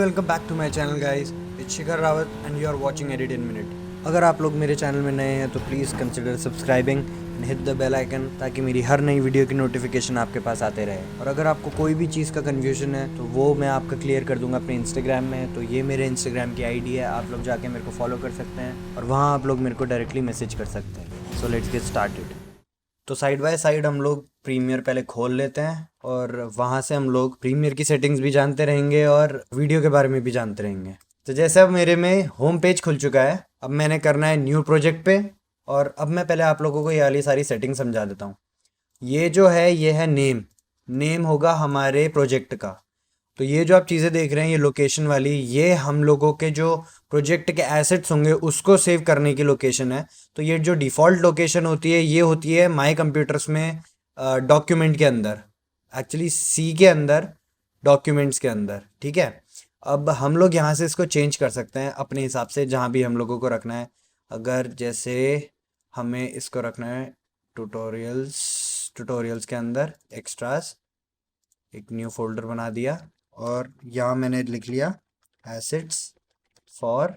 Welcome back to my channel guys, it's Shikhar Rawat and you are watching edit in minute. अगर आप लोग मेरे channel में नए हैं तो please consider subscribing and hit the bell icon ताकि मेरी हर नई वीडियो की नोटिफिकेशन आपके पास आते रहे। और अगर आपको कोई भी चीज़ का कन्फ्यूजन है तो वो मैं आपका क्लियर कर दूंगा अपने इंस्टाग्राम में। तो ये मेरे इंस्टाग्राम की आईडी है, आप लोग जाके मेरे को फॉलो कर सकते हैं और वहाँ आप लोग मेरे को डायरेक्टली मैसेज कर सकते हैं। So let's get started. तो साइड बाय साइड हम लोग प्रीमियर पहले खोल लेते हैं और वहाँ से हम लोग प्रीमियर की सेटिंग्स भी जानते रहेंगे और वीडियो के बारे में भी जानते रहेंगे। तो जैसे अब मेरे में होम पेज खुल चुका है, अब मैंने करना है न्यू प्रोजेक्ट पे। और अब मैं पहले आप लोगों को ये वाली सारी सेटिंग समझा देता हूँ। ये जो है ये है नेम। नेम होगा हमारे प्रोजेक्ट का। तो ये जो आप चीज़ें देख रहे हैं ये लोकेशन वाली, ये हम लोगों के जो प्रोजेक्ट के एसेट्स होंगे उसको सेव करने की लोकेशन है। तो ये जो डिफ़ॉल्ट लोकेशन होती है ये होती है माई कंप्यूटर्स में डॉक्यूमेंट के अंदर, एक्चुअली सी के अंदर, डॉक्यूमेंट्स के अंदर। ठीक है, अब हम लोग यहाँ से इसको चेंज कर सकते हैं अपने हिसाब से जहाँ भी हम लोगों को रखना है। अगर जैसे हमें इसको रखना है ट्यूटोरियल्स के अंदर एक्स्ट्रास, एक न्यू फोल्डर बना दिया और यहाँ मैंने लिख लिया एसेट्स फॉर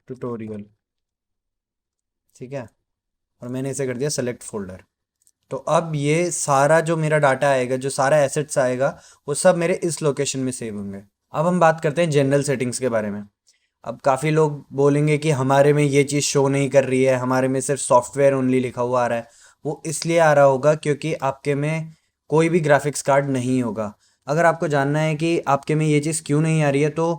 ट्यूटोरियल। ठीक है, और मैंने इसे कर दिया सेलेक्ट फोल्डर। तो अब ये सारा जो मेरा डाटा आएगा, जो सारा एसेट्स आएगा, वो सब मेरे इस लोकेशन में सेव होंगे। अब हम बात करते हैं जनरल सेटिंग्स के बारे में। अब काफ़ी लोग बोलेंगे कि हमारे में ये चीज़ शो नहीं कर रही है, हमारे में सिर्फ सॉफ्टवेयर ओनली लिखा हुआ आ रहा है। वो इसलिए आ रहा होगा क्योंकि आपके में कोई भी ग्राफिक्स कार्ड नहीं होगा। अगर आपको जानना है कि आपके में ये चीज़ क्यों नहीं आ रही है, तो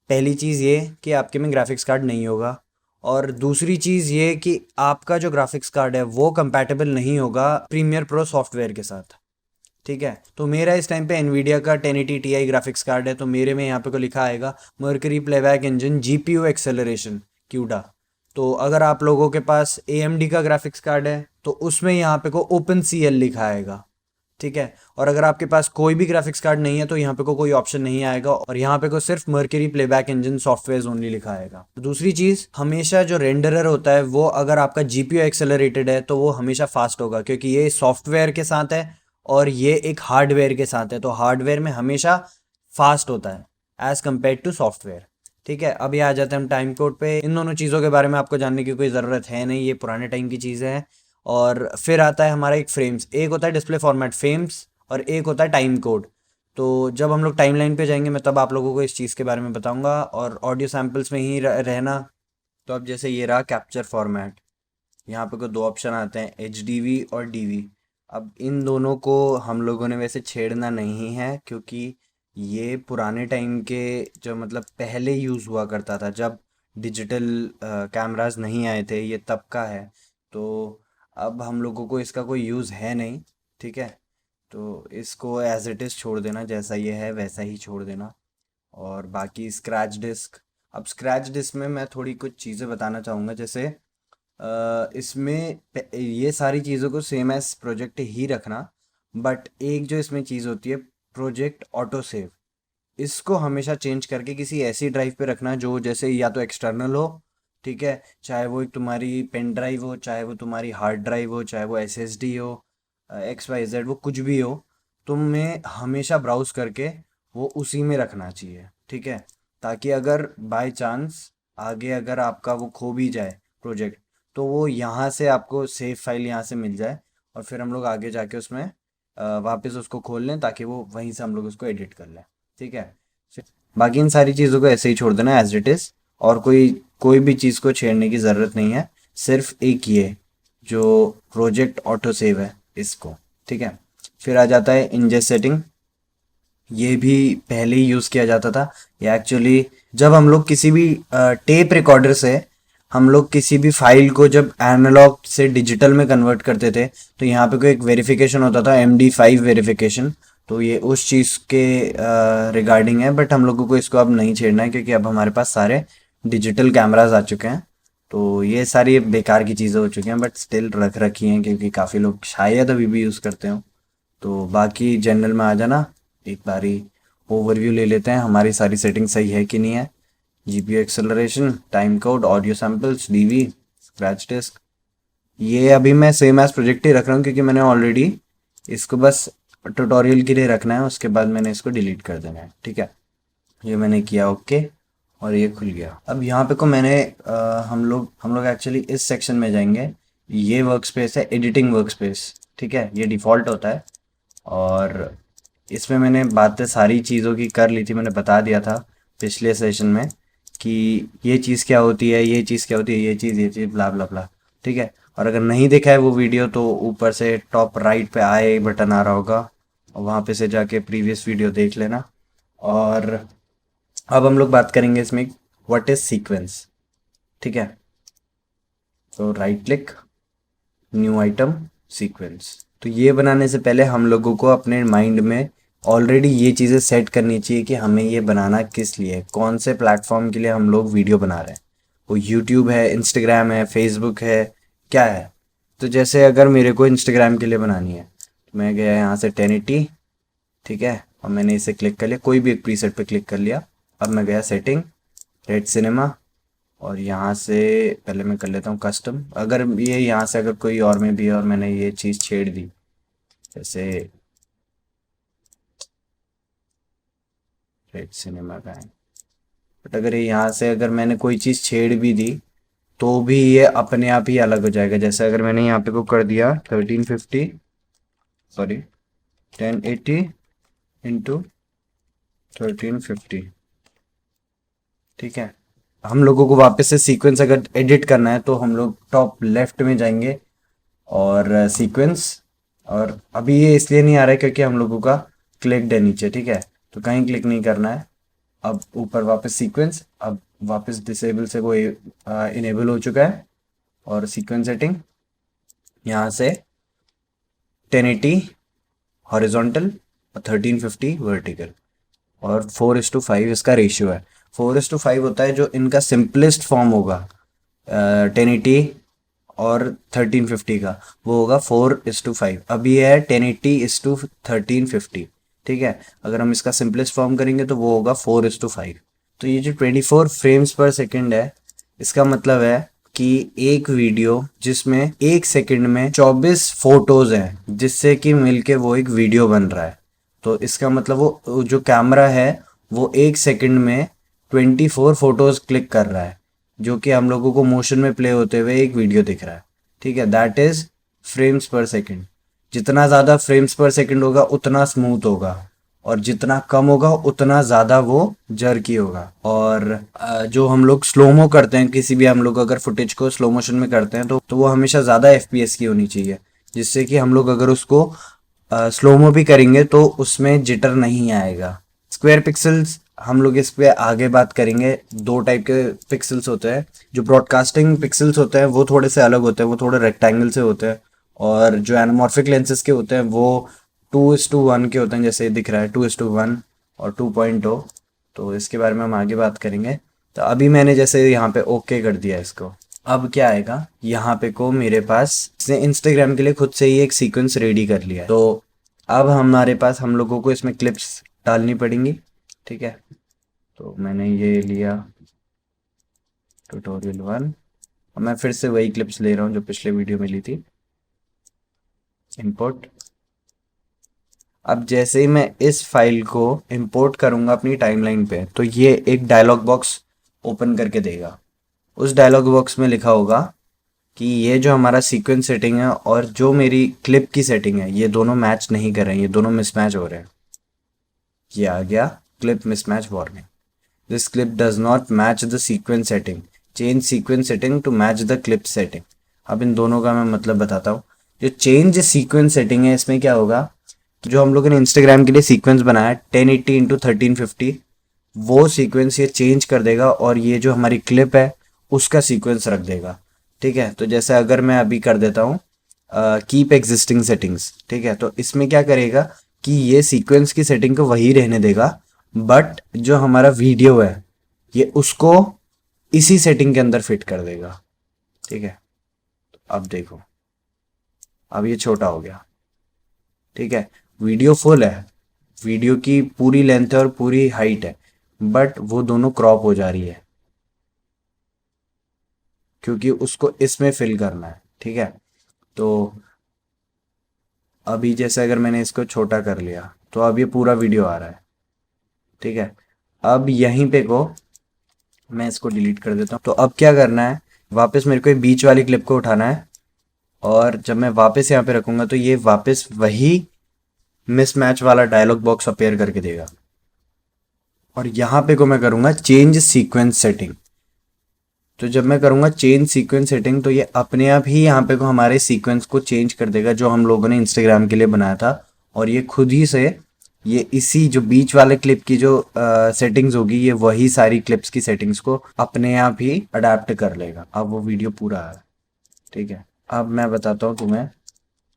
पहली चीज़ ये कि आपके में ग्राफिक्स कार्ड नहीं होगा, और दूसरी चीज़ ये कि आपका जो ग्राफिक्स कार्ड है वो कंपैटिबल नहीं होगा प्रीमियर प्रो सॉफ्टवेयर के साथ। ठीक है, तो मेरा इस टाइम पे एनवीडिया का 1080 Ti ग्राफिक्स कार्ड है, तो मेरे में यहाँ पे को लिखा आएगा mercury playback engine GPU acceleration CUDA. तो अगर आप लोगों के पास AMD का ग्राफिक्स कार्ड है तो उसमें यहाँ पे को ओपन CL लिखा आएगा। ठीक है, और अगर आपके पास कोई भी ग्राफिक्स कार्ड नहीं है तो यहाँ पे को कोई ऑप्शन नहीं आएगा और यहाँ पे को सिर्फ mercury playback engine software only लिखा आएगा। दूसरी चीज़, हमेशा जो रेंडरर होता है वो अगर आपका GPU एक्सेलरेटेड है तो वो हमेशा फास्ट होगा, क्योंकि ये सॉफ्टवेयर के साथ है और ये एक हार्डवेयर के साथ है। तो हार्डवेयर में हमेशा फास्ट होता है एज़ कम्पेयर टू सॉफ्टवेयर। ठीक है, अब ये आ जाते हैं हम टाइम कोड पे। इन दोनों चीज़ों के बारे में आपको जानने की कोई ज़रूरत है नहीं, ये पुराने टाइम की चीज़ें हैं। और फिर आता है हमारा एक फ्रेम्स, एक होता है डिस्प्ले फॉर्मेट फ्रेम्स और एक होता है टाइम कोड। तो जब हम लोग टाइमलाइन पे जाएंगे मैं तब आप लोगों को इस चीज़ के बारे में बताऊंगा, और ऑडियो सैम्पल्स में ही रहना। तो अब जैसे ये रहा कैप्चर फॉर्मेट, यहाँ पे को दो ऑप्शन आते हैं HDV और DV। अब इन दोनों को हम लोगों ने वैसे छेड़ना नहीं है क्योंकि ये पुराने टाइम के जो मतलब पहले यूज़ हुआ करता था जब डिजिटल कैमरास नहीं आए थे, ये तब का है। तो अब हम लोगों को इसका कोई यूज़ है नहीं। ठीक है, तो इसको एज इट इज़ छोड़ देना, जैसा ये है वैसा ही छोड़ देना। और बाकी स्क्रैच डिस्क, अब स्क्रैच डिस्क में मैं थोड़ी कुछ चीज़ें बताना चाहूँगा। जैसे इसमें ये सारी चीज़ों को सेम एज प्रोजेक्ट ही रखना, बट एक जो इसमें चीज़ होती है प्रोजेक्ट ऑटो सेव, इसको हमेशा चेंज करके किसी ऐसी ड्राइव पे रखना जो जैसे या तो एक्सटर्नल हो, ठीक है, चाहे वो एक तुम्हारी पेन ड्राइव हो, चाहे वो तुम्हारी हार्ड ड्राइव हो, चाहे वो SSD हो, XYZ, वो कुछ भी हो, तुम्हें हमेशा ब्राउज करके वो उसी में रखना चाहिए। ठीक है, ताकि अगर बाय चांस आगे अगर आपका वो खो भी जाए प्रोजेक्ट, तो वो यहाँ से आपको सेव फाइल यहाँ से मिल जाए और फिर हम लोग आगे जाके उसमें वापस उसको खोल लें ताकि वो वहीं से हम लोग उसको एडिट कर लें। ठीक है, बाकी इन सारी चीज़ों को ऐसे ही छोड़ देना एज इट इज़, और कोई कोई भी चीज़ को छेड़ने की ज़रूरत नहीं है, सिर्फ एक ये जो प्रोजेक्ट ऑटो सेव है इसको। ठीक है, फिर आ जाता है इंजेस्ट सेटिंग। ये भी पहले ही यूज़ किया जाता था। ये एक्चुअली जब हम लोग किसी भी टेप रिकॉर्डर से हम लोग किसी भी फाइल को जब एनालॉग से डिजिटल में कन्वर्ट करते थे तो यहाँ पे कोई एक वेरिफिकेशन होता था, MD5 वेरिफिकेशन। तो ये उस चीज़ के रिगार्डिंग है, बट हम लोगों को इसको अब नहीं छेड़ना है क्योंकि अब हमारे पास सारे डिजिटल कैमराज आ चुके हैं। तो ये सारी बेकार की चीज़ें हो चुकी हैं, बट स्टिल रख रखी हैं क्योंकि काफ़ी लोग शायद अभी भी यूज़ करते हो। तो बाकी जनरल में आ जाना, एक बारी ओवरव्यू ले लेते हैं हमारी सारी सेटिंग सही है कि नहीं है। GPU acceleration, time code, audio samples, DV, scratch disk, ये अभी मैं सेम एज प्रोजेक्ट ही रख रहा हूँ क्योंकि मैंने ऑलरेडी इसको बस ट्यूटोरियल के लिए रखना है, उसके बाद मैंने इसको डिलीट कर देना है। ठीक है, ये मैंने किया, ओके, और ये खुल गया। अब यहाँ पे को मैंने हम लोग एक्चुअली इस सेक्शन में जाएंगे। ये वर्क स्पेस है, एडिटिंग वर्क स्पेस। ठीक है, ये डिफ़ॉल्ट होता है और इसमें मैंने बातें सारी चीज़ों की कर ली थी, मैंने बता दिया था पिछले सेशन में कि ये चीज़ क्या होती है, ये चीज़ क्या होती है, ये चीज़ ब्ला ब्ला ब्ला। ठीक है, और अगर नहीं देखा है वो वीडियो तो ऊपर से टॉप राइट पे आई बटन आ रहा होगा, और वहाँ पे से जाके प्रीवियस वीडियो देख लेना। और अब हम लोग बात करेंगे इसमें व्हाट इज सीक्वेंस। ठीक है, तो right click, new item, sequence. तो ये बनाने से पहले हम लोगों को अपने माइंड में ऑलरेडी ये चीज़ें सेट करनी चाहिए कि हमें ये बनाना किस लिए है, कौन से प्लेटफॉर्म के लिए हम लोग वीडियो बना रहे हैं। वो यूट्यूब है, इंस्टाग्राम है, फेसबुक है, क्या है। तो जैसे अगर मेरे को इंस्टाग्राम के लिए बनानी है तो मैं गया यहाँ से 1080। ठीक है, और मैंने इसे क्लिक कर लिया, कोई भी एक प्रीसेट पे क्लिक कर लिया। अब मैं गया सेटिंग, रेड सिनेमा, और यहाँ से पहले मैं कर लेता हूँ कस्टम। अगर ये यहाँ से अगर कोई और में भी है और मैंने ये चीज़ छेड़ दी, जैसे रेड सिनेमा का है, बट अगर ये यहाँ से अगर मैंने कोई चीज़ छेड़ भी दी तो भी ये अपने आप ही अलग हो जाएगा। जैसे अगर मैंने यहाँ पे को कर दिया 1350, सॉरी 1080 इंटू 1350। ठीक है, हम लोगों को वापस से सीक्वेंस अगर एडिट करना है तो हम लोग टॉप लेफ्ट में जाएंगे और सीक्वेंस। और अभी ये इसलिए नहीं आ रहा है क्योंकि हम लोगों का क्लिक्ड है नीचे। ठीक है, तो कहीं क्लिक नहीं करना है। अब ऊपर वापस सीक्वेंस, अब वापस डिसेबल से वो इनेबल हो चुका है। और सीक्वेंस सेटिंग यहाँ से 1080 हॉरिजॉन्टल और 1350 वर्टिकल, और 4:5 इसका रेशियो है। 4:5 होता है जो इनका सिंपलेस्ट फॉर्म होगा 1080 और 1350 का, वो होगा 4:5। अब ये है 1080:1350। ठीक है, अगर हम इसका सिंपलेस्ट फॉर्म करेंगे तो वो होगा 4:5। तो ये जो 24 फ्रेम्स पर सेकंड है, इसका मतलब है कि एक वीडियो जिसमें एक सेकंड में 24 फोटोज हैं, जिससे कि मिलके वो एक वीडियो बन रहा है। तो इसका मतलब वो जो कैमरा है वो एक सेकंड में 24 फोटोज क्लिक कर रहा है, जो कि हम लोगों को मोशन में प्ले होते हुए एक वीडियो दिख रहा है। ठीक है, दैट इज फ्रेम्स पर सेकंड। जितना ज़्यादा फ्रेम्स पर सेकंड होगा उतना स्मूथ होगा, और जितना कम होगा उतना ज़्यादा वो जर्की होगा। और जो हम लोग स्लोमो करते हैं, किसी भी हम लोग अगर फुटेज को स्लो मोशन में करते हैं तो वो हमेशा ज़्यादा FPS की होनी चाहिए, जिससे कि हम लोग अगर उसको स्लोमो भी करेंगे तो उसमें जिटर नहीं आएगा। स्क्वायर पिक्सल्स हम लोग इस पे आगे बात करेंगे। दो टाइप के पिक्सल्स होते हैं। जो ब्रॉडकास्टिंग पिक्सल्स होते हैं वो थोड़े से अलग होते हैं, वो थोड़े रेक्टेंगल से होते हैं। और जो एनामॉर्फिक लेंसेज के होते हैं वो 2:1 के होते हैं, जैसे दिख रहा है 2:1 और 2.0। तो इसके बारे में हम आगे बात करेंगे। तो अभी मैंने जैसे यहाँ पे ओके कर दिया इसको, अब क्या आएगा यहाँ पे को मेरे पास इसने इंस्टाग्राम के लिए खुद से ही एक सीक्वेंस रेडी कर लिया है। तो अब हमारे पास हम लोगों को इसमें क्लिप्स डालनी पड़ेंगी। ठीक है, तो मैंने ये लिया ट्यूटोरियल 1, और मैं फिर से वही क्लिप्स ले रहा हूँ जो पिछले वीडियो में ली थी। इंपोर्ट। अब जैसे ही मैं इस फाइल को इंपोर्ट करूँगा अपनी टाइमलाइन पे, तो ये एक डायलॉग बॉक्स ओपन करके देगा। उस डायलॉग बॉक्स में लिखा होगा कि ये जो हमारा सीक्वेंस सेटिंग है और जो मेरी क्लिप की सेटिंग है, ये दोनों मैच नहीं कर रहे हैं, ये दोनों मिसमैच हो रहे हैं। ये आ गया clip mismatch warning. This clip does not match the sequence setting, change sequence setting to match the clip setting. अब इन दोनों का मैं मतलब बताता हूँ। जो चेंज सीक्वेंस सेटिंग है, इसमें क्या होगा कि जो हम लोगों ने इंस्टाग्राम के लिए सीक्वेंस बनाया 1080 इंटू 1350, वो सीक्वेंस ये चेंज कर देगा और ये जो हमारी क्लिप है उसका सीक्वेंस रख देगा। ठीक है, तो जैसे अगर मैं अभी कर देता हूँ कीप एग्जिस्टिंग सेटिंग्स। ठीक है, तो इसमें क्या करेगा कि ये सीक्वेंस की सेटिंग को वही रहने देगा, बट जो हमारा वीडियो है ये उसको इसी सेटिंग के अंदर फिट कर देगा। ठीक है, तो अब देखो, अब ये छोटा हो गया। ठीक है, वीडियो फुल है, वीडियो की पूरी लेंथ है और पूरी हाइट है, बट वो दोनों क्रॉप हो जा रही है क्योंकि उसको इसमें फिल करना है। ठीक है, तो अभी जैसे अगर मैंने इसको छोटा कर लिया तो अब ये पूरा वीडियो आ रहा है, ठीक है। अब यहीं पे को मैं इसको डिलीट कर देता हूँ। तो अब क्या करना है, वापस मेरे को ये बीच वाली क्लिप को उठाना है, और जब मैं वापस यहाँ पे रखूंगा तो ये वापस वही मिसमैच वाला डायलॉग बॉक्स अपेयर करके देगा। और यहाँ पे को मैं करूँगा चेंज सीक्वेंस सेटिंग। तो जब मैं करूँगा चेंज सीक्वेंस सेटिंग तो ये अपने आप ही यहाँ पे को हमारे सीक्वेंस को चेंज कर देगा जो हम लोगों ने इंस्टाग्राम के लिए बनाया था। और ये खुद ही से ये इसी जो बीच वाले क्लिप की जो सेटिंग्स होगी, ये वही सारी क्लिप्स की सेटिंग्स को अपने आप ही अडेप्ट कर लेगा। अब वो वीडियो पूरा है, ठीक है। अब मैं बताता हूँ तुम्हें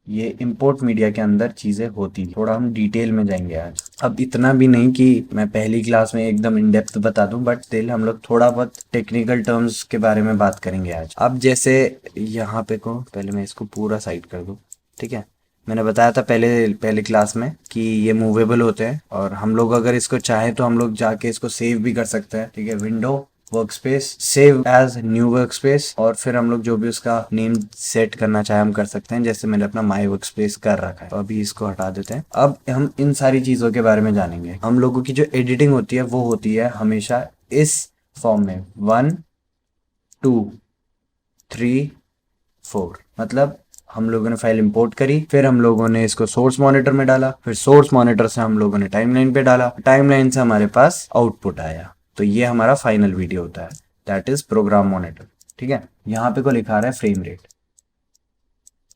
ये इंपोर्ट मीडिया के अंदर चीज़ें होती हैं। थोड़ा हम डिटेल में जाएंगे आज। अब इतना भी नहीं कि मैं पहली क्लास में एकदम इन डेप्थ बता दूं, बट स्टिल हम लोग थोड़ा बहुत टेक्निकल टर्म्स के बारे में बात करेंगे आज। अब जैसे यहाँ पे को पहले मैं इसको पूरा साइड कर दूं, ठीक है। मैंने बताया था पहले क्लास में कि ये मूवेबल होते हैं, और हम लोग अगर इसको चाहें तो हम लोग जाके इसको सेव भी कर सकते हैं, ठीक है। Window, workspace, save as new workspace, और फिर हम लोग जो भी उसका नेम सेट करना चाहे हम कर सकते हैं। जैसे मैंने अपना माई वर्कस्पेस कर रखा है, तो अभी इसको हटा देते हैं। अब हम इन सारी चीजों के बारे में जानेंगे। हम लोगों की जो एडिटिंग होती है वो होती है हमेशा इस फॉर्म में 1 2 3 4। मतलब हम लोगों ने फाइल इंपोर्ट करी, फिर हम लोगों ने इसको सोर्स मॉनिटर में डाला, फिर सोर्स मॉनिटर से हम लोगों ने टाइमलाइन पे डाला, टाइमलाइन से हमारे पास आउटपुट आया। तो ये हमारा फाइनल वीडियो होता है, दैट इज प्रोग्राम मॉनिटर, ठीक है। यहाँ पे को लिखा रहा है फ्रेम रेट,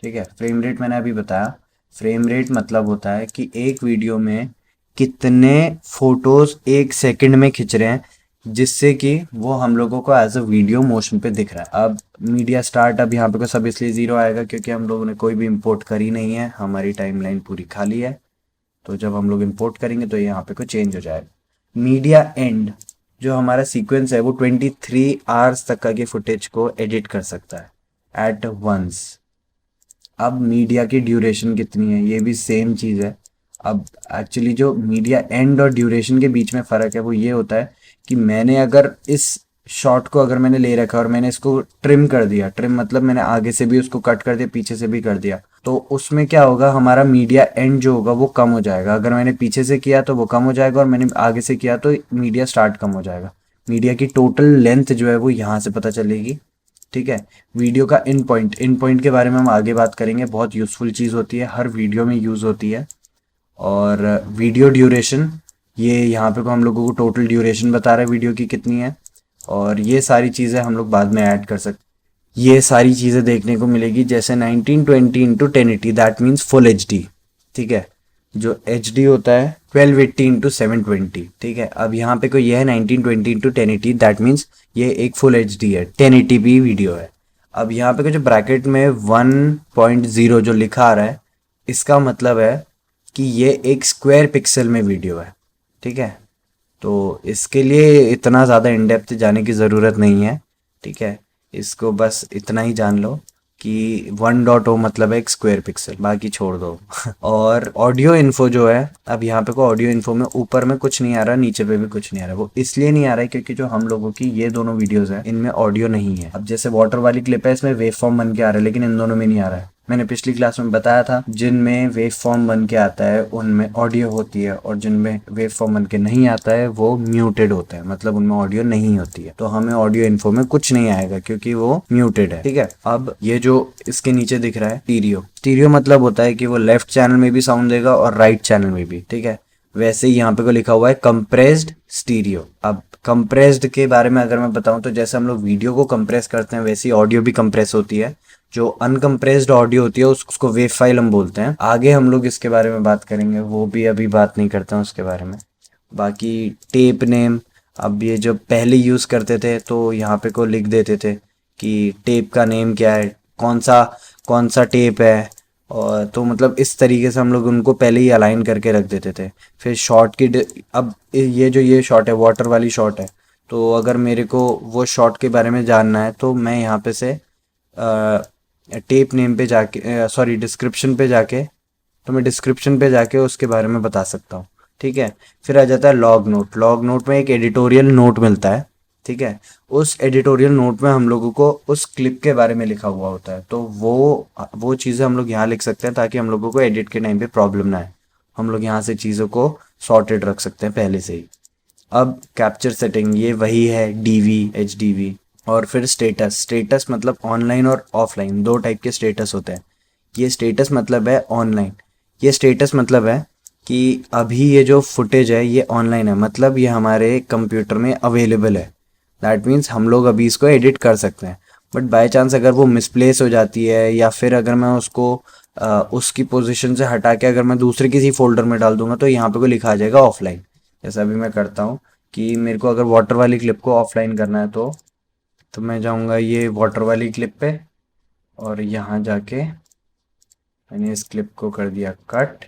ठीक है। फ्रेम रेट मैंने अभी बताया, फ्रेम रेट मतलब होता है कि एक वीडियो में कितने फोटोज एक सेकंड में खिंच रहे हैं, जिससे कि वो हम लोगों को एज अ वीडियो मोशन पे दिख रहा है। अब मीडिया स्टार्ट, अब यहाँ पे को सब इसलिए 0 आएगा क्योंकि हम लोगों ने कोई भी इंपोर्ट करी नहीं है, हमारी टाइमलाइन पूरी खाली है। तो जब हम लोग इंपोर्ट करेंगे तो यहाँ पे को चेंज हो जाएगा। मीडिया एंड जो हमारा सीक्वेंस है वो 23 आवर्स तक का की फुटेज को एडिट कर सकता है एट वंस। अब मीडिया की ड्यूरेशन कितनी है ये भी सेम चीज़ है। अब एक्चुअली जो मीडिया एंड और ड्यूरेशन के बीच में फ़र्क है वो ये होता है कि मैंने अगर इस शॉट को अगर मैंने ले रखा और मैंने इसको ट्रिम कर दिया, ट्रिम मतलब मैंने आगे से भी उसको कट कर दिया, पीछे से भी कर दिया, तो उसमें क्या होगा, हमारा मीडिया एंड जो होगा वो कम हो जाएगा। अगर मैंने पीछे से किया तो वो कम हो जाएगा, और मैंने आगे से किया तो मीडिया स्टार्ट कम हो जाएगा। मीडिया की टोटल लेंथ जो है वो यहाँ से पता चलेगी, ठीक है। वीडियो का इन पॉइंट के बारे में हम आगे बात करेंगे, बहुत यूज़फुल चीज़ होती है, हर वीडियो में यूज़ होती है। और वीडियो ड्यूरेशन, ये यहाँ पे को हम लोगों को टोटल ड्यूरेशन बता रहा है वीडियो की कितनी है, और ये सारी चीज़ें हम लोग बाद में ऐड कर सकते। ये सारी चीज़ें देखने को मिलेगी, जैसे 1920 into 1080 that means full HD, ठीक है। जो HD होता है 1280 इंटू 720, ठीक है। अब यहाँ पे कोई ये है 1920 इंटू 1080 दैट मीन्स ये एक फुल HD है, 1080p वीडियो है। अब यहाँ पे जो ब्रैकेट में 1.0 जो लिखा आ रहा है, इसका मतलब है कि ये एक स्क्वायर पिक्सल में वीडियो है, ठीक है। तो इसके लिए इतना ज़्यादा इन डेप्थ जाने की ज़रूरत नहीं है, ठीक है। इसको बस इतना ही जान लो कि 1.0 मतलब है एक स्क्वायर पिक्सल, बाकी छोड़ दो। और ऑडियो इन्फो जो है, अब यहाँ पे को ऑडियो इन्फो में ऊपर में कुछ नहीं आ रहा, नीचे पे भी कुछ नहीं आ रहा। वो इसलिए नहीं आ रहा है क्योंकि जो हम लोगों की ये दोनों वीडियोस हैं इनमें ऑडियो नहीं है। अब जैसे वाटर वाली क्लिप है, इसमें वेव फॉर्म बन के आ रहा है, लेकिन इन दोनों में नहीं आ रहा है। मैंने पिछली क्लास में बताया था जिनमें वेव फॉर्म बन के आता है उनमें ऑडियो होती है, और जिनमें वेव फॉर्म बन के नहीं आता है वो म्यूटेड होता है, मतलब उनमें ऑडियो नहीं होती है। तो हमें ऑडियो इन्फो में कुछ नहीं आएगा क्योंकि वो म्यूटेड है, ठीक है। अब ये जो इसके नीचे दिख रहा है स्टीरियो, स्टीरियो मतलब होता है कि वो लेफ्ट चैनल में भी साउंड देगा और राइट चैनल में भी, ठीक है। वैसे ही यहाँ पे को लिखा हुआ है कंप्रेस्ड स्टीरियो। अब कंप्रेस्ड के बारे में अगर मैं बताऊं तो जैसे हम लोग वीडियो को कंप्रेस करते हैं वैसे ही ऑडियो भी कंप्रेस होती है। जो अनकम्प्रेस्ड ऑडियो होती है उसको वेव फाइल हम बोलते हैं। आगे हम लोग इसके बारे में बात करेंगे, वो भी अभी बात नहीं करते हैं उसके बारे में। बाकी टेप नेम, अब ये जो पहले यूज़ करते थे तो यहाँ पे को लिख देते थे कि टेप का नेम क्या है, कौन सा टेप है, और तो मतलब इस तरीके से हम लोग उनको पहले ही अलाइन करके रख देते थे। फिर शॉट की अब ये शॉट है, वाटर वाली शॉट है, तो अगर मेरे को वो शॉट के बारे में जानना है तो मैं यहाँ पे से टेप नेम पे जाके सॉरी डिस्क्रिप्शन पे जाके, तो मैं डिस्क्रिप्शन पे जाके उसके बारे में बता सकता हूँ, ठीक है। फिर आ जाता है लॉग नोट। लॉग नोट में एक एडिटोरियल नोट मिलता है, ठीक है। उस एडिटोरियल नोट में हम लोगों को उस क्लिप के बारे में लिखा हुआ होता है, तो वो चीज़ें हम लोग यहाँ लिख सकते हैं ताकि हम लोगों को एडिट के टाइम पे प्रॉब्लम ना आए। हम लोग यहाँ से चीज़ों को सॉर्टेड रख सकते हैं पहले से ही। अब कैप्चर सेटिंग ये वही है, डीवी, एचडीवी। और फिर स्टेटस। स्टेटस मतलब ऑनलाइन और ऑफलाइन, दो टाइप के स्टेटस होते हैं। ये स्टेटस मतलब है ऑनलाइन। ये स्टेटस मतलब है कि अभी ये जो फुटेज है ये ऑनलाइन है, मतलब ये हमारे कंप्यूटर में अवेलेबल है। दैट मीन्स हम लोग अभी इसको एडिट कर सकते हैं। बट बाय चांस अगर वो मिसप्लेस हो जाती है, या फिर अगर मैं उसको उसकी पोजीशन से हटा के अगर मैं दूसरे किसी फोल्डर में डाल दूंगा, तो यहाँ पे को लिखा आ जाएगा ऑफलाइन। जैसा अभी मैं करता हूँ कि मेरे को अगर वाटर वाली क्लिप को ऑफलाइन करना है, तो मैं जाऊँगा ये वाटर वाली क्लिप पे, और यहाँ जाके मैंने इस क्लिप को कर दिया कट।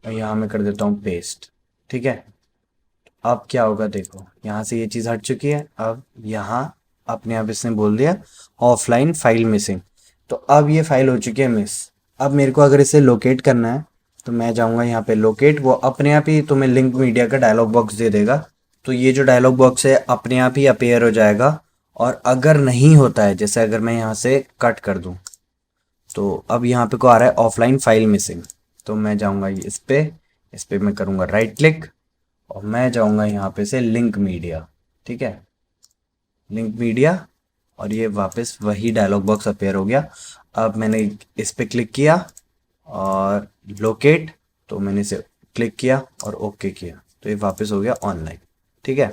और यहाँ मैं कर देता हूँ पेस्ट। ठीक है। अब क्या होगा देखो, यहाँ से ये चीज़ हट चुकी है। अब यहाँ अपने आप इसने बोल दिया ऑफलाइन फाइल मिसिंग। तो अब ये फाइल हो चुकी है मिस। अब मेरे को अगर इसे लोकेट करना है, तो मैं जाऊँगा यहाँ पे लोकेट। वो अपने आप ही तुम्हें लिंक मीडिया का डायलॉग बॉक्स दे देगा। तो ये जो डायलॉग बॉक्स है अपने आप ही अपेयर हो जाएगा। और अगर नहीं होता है, जैसे अगर मैं यहाँ से कट कर दूँ, तो अब यहाँ पे को आ रहा है ऑफलाइन फाइल मिसिंग। तो मैं जाऊँगा इस पे मैं करूँगा राइट क्लिक, और मैं जाऊँगा यहाँ पे से लिंक मीडिया। ठीक है, लिंक मीडिया। और ये वापस वही डायलॉग बॉक्स अपेयर हो गया। अब मैंने इस पे क्लिक किया और लोकेट, तो मैंने इसे क्लिक किया और ओके किया, तो ये वापस हो गया ऑनलाइन। ठीक है।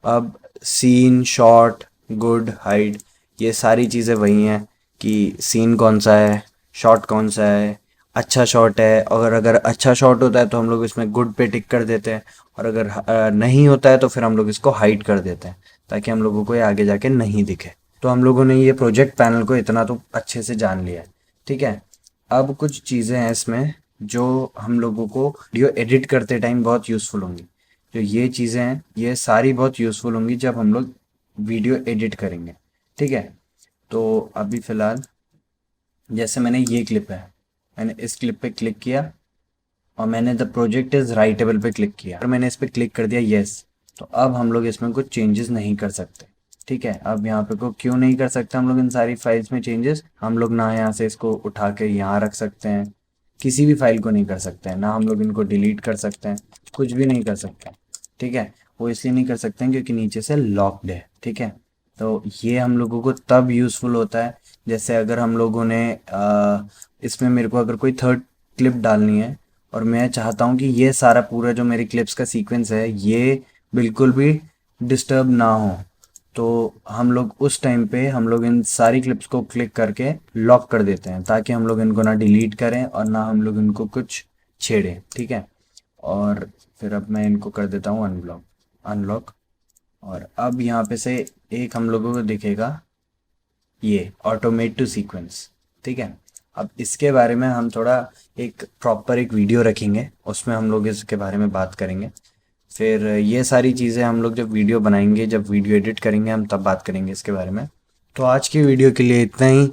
अब सीन, शॉट, गुड, हाइड, ये सारी चीज़ें वही हैं कि सीन कौन सा है, शॉट कौन सा है, अच्छा शॉट है। और अगर अच्छा शॉट होता है तो हम लोग इसमें गुड पे टिक कर देते हैं, और अगर नहीं होता है तो फिर हम लोग इसको हाइड कर देते हैं, ताकि हम लोगों को ये आगे जाके नहीं दिखे। तो हम लोगों ने ये प्रोजेक्ट पैनल को इतना तो अच्छे से जान लिया है। ठीक है। अब कुछ चीज़ें हैं इसमें जो हम लोगों को वीडियो एडिट करते टाइम बहुत यूज़फुल होंगी। जो ये चीज़ें हैं ये सारी बहुत यूज़फुल होंगी जब हम लोग वीडियो एडिट करेंगे। ठीक है। तो अभी फ़िलहाल जैसे मैंने ये क्लिप है, मैंने इस क्लिप पे क्लिक किया और मैंने द प्रोजेक्ट इज़ राइटेबल पे क्लिक किया, और मैंने इस पे क्लिक कर दिया येस। तो अब हम लोग इसमें कुछ चेंजेस नहीं कर सकते। ठीक है। अब यहाँ पे को क्यों नहीं कर सकते हम लोग इन सारी फाइल्स में चेंजेस? हम लोग ना यहाँ से इसको उठा के यहाँ रख सकते हैं, किसी भी फाइल को नहीं कर सकते हैं, ना हम लोग इनको डिलीट कर सकते हैं, कुछ भी नहीं कर सकते हैं। ठीक है। वो इसलिए नहीं कर सकते हैं क्योंकि नीचे से लॉक्ड है। ठीक है। तो ये हम लोगों को तब यूज़फुल होता है, जैसे अगर हम लोगों ने इसमें मेरे को अगर कोई थर्ड क्लिप डालनी है, और मैं चाहता हूँ कि ये सारा पूरा जो मेरी क्लिप्स का सीक्वेंस है ये बिल्कुल भी डिस्टर्ब ना हो, तो हम लोग उस टाइम पे हम लोग इन सारी क्लिप्स को क्लिक करके लॉक कर देते हैं, ताकि हम लोग इनको ना डिलीट करें और ना हम लोग इनको कुछ छेड़ें। ठीक है। और फिर अब मैं इनको कर देता हूँ अनलॉक। और अब यहाँ पे से एक हम लोगों को दिखेगा ये ऑटोमेट टू सीक्वेंस। ठीक है। अब इसके बारे में हम थोड़ा एक वीडियो रखेंगे, उसमें हम लोग इसके बारे में बात करेंगे। फिर ये सारी चीज़ें हम लोग जब वीडियो बनाएंगे, जब वीडियो एडिट करेंगे, हम तब बात करेंगे इसके बारे में। तो आज की वीडियो के लिए इतना ही,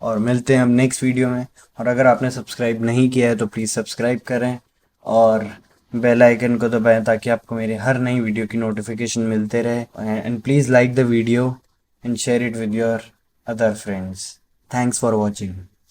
और मिलते हैं हम नेक्स्ट वीडियो में। और अगर आपने सब्सक्राइब नहीं किया है तो प्लीज़ सब्सक्राइब करें और बेल आइकन को दबाएं, ताकि आपको मेरी हर नई वीडियो की नोटिफिकेशन मिलते रहे। And please like the video and share it with your other friends. Thanks for watching.